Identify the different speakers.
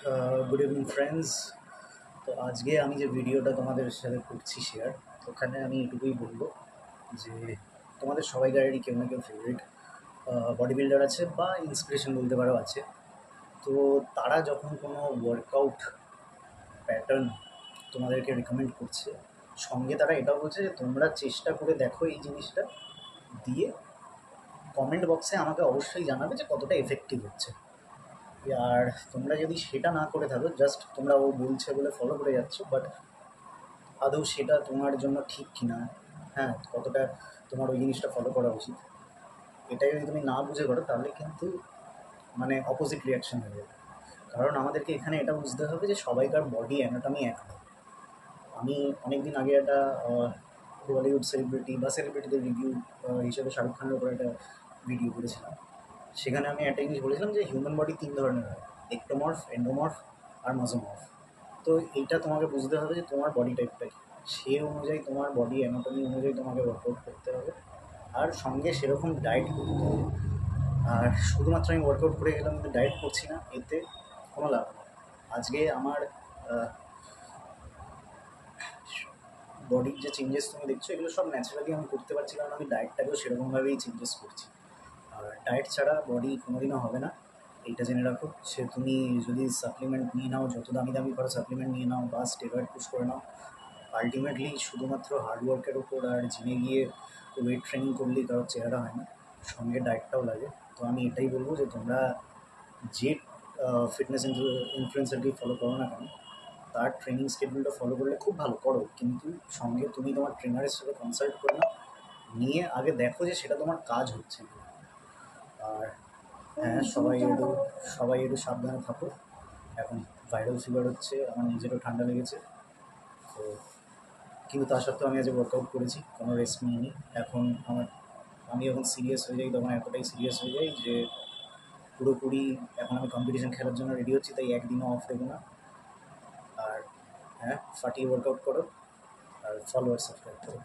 Speaker 1: Good evening friends. তো আজকে আমি যে ভিডিওটা তোমাদের সাথে করছি শেয়ার, ওখানে আমি এটুকুই বলবো যে তোমাদের সবাইকারেরই কেউ না কেউ ফেভারিট বডি বিল্ডার আছে বা ইন্সপিরেশন বলতে পারো আছে। তো তারা যখন কোনো ওয়ার্কআউট প্যাটার্ন তোমাদেরকে রেকমেন্ড করছে, সঙ্গে তারা এটাও বলছে যে তোমরা চেষ্টা করে দেখো এই জিনিসটা, দিয়ে কমেন্ট বক্সে আমাকে অবশ্যই জানাবে যে কতটা এফেক্টিভ হচ্ছে। আর তোমরা যদি সেটা না করে থাকো, জাস্ট তোমরা ও বলছে বলে ফলো করে যাচ্ছ, বাট আদৌ সেটা তোমার জন্য ঠিক কিনা, হ্যাঁ, কতটা তোমার ওই জিনিসটা ফলো করা উচিত, এটাই যদি তুমি না বুঝে করো তাহলে কিন্তু মানে অপোজিট রিয়াকশন হয়ে যাবে। কারণ আমাদেরকে এখানে এটা বুঝতে হবে যে সবাইকার বডি অ্যানাটমি এক নয়। আমি অনেক দিন আগে একটা বলিউড সেলিব্রিটি বা সেলিব্রিটিদের রিভিউ হিসেবে শাহরুখ খানের উপর একটা ভিডিও করেছিলাম। সেখানে আমি একটা জিনিস বলেছিলাম যে হিউম্যান বডি 3 ধরনের হয়: একটোমর্ফ, এন্ডোমর্ফ আর মেসোমর্ফ। তো এইটা তোমাকে বুঝতে হবে যে তোমার বডি টাইপটা কী, সে অনুযায়ী তোমার বডি অ্যানাটমি অনুযায়ী তোমাকে ওয়ার্কআউট করতে হবে, আর সঙ্গে সেরকম ডায়েট করতে হবে। আর শুধুমাত্র আমি ওয়ার্কআউট করে গেলাম কিন্তু ডায়েট করছি না, এতে কোনো লাভ নেই। আজকে আমার বডির যে চেঞ্জেস তুমি দেখছো, এগুলো সব ন্যাচারালি আমি করতে পারছি, কারণ আমি ডায়েটটাকেও সেরকমভাবেই চেঞ্জেস করছি। আর ডায়েট ছাড়া বডি কোনোদিনও হবে না, এইটা জেনে রাখো। সে তুমি যদি সাপ্লিমেন্ট নিয়ে নাও, যত দামি দামি করে সাপ্লিমেন্ট নিয়ে নাও বা স্টেরয়েড পুশ করে নাও, আলটিমেটলি শুধুমাত্র হার্ডওয়ার্কের ওপর আর জিমে গিয়ে ওয়েট ট্রেনিং করলেই কারোর চেহারা হয় না, সঙ্গে ডায়েটটাও লাগে। তো আমি এটাই বলবো যে তোমরা যে ফিটনেস ইনফ্লুয়েন্সারকেই ফলো করো না কেন, তার ট্রেনিং শিডিউলটা ফলো করলে খুব ভালো করো, কিন্তু সঙ্গে তুমি তোমার ট্রেনারের সাথে কনসাল্ট করে নাও, নিয়ে আগে দেখো যে সেটা তোমার কাজ হচ্ছে কি। আর হ্যাঁ, সবাই একটু সাবধানে থাকো। এখন ভাইরাল ফিভার হচ্ছে, আমার নিজেরও ঠান্ডা লেগেছে। তো কিন্তু তা সত্ত্বেও আমি আজ ওয়ার্কআউট করেছি, কোনো রেস্ট নিইনি। এখন আমি যখন সিরিয়াস হয়ে যাই তখন এতটাই সিরিয়াস হয়ে যাই যে পুরোপুরি এখন আমি কম্পিটিশন খেলার জন্য রেডি হচ্ছি, তাই একদিনও অফ দেবো না। আর হ্যাঁ, ফাটিয়ে ওয়ার্কআউট করো আর ফলোয়ার সাবস্ক্রাইব করো।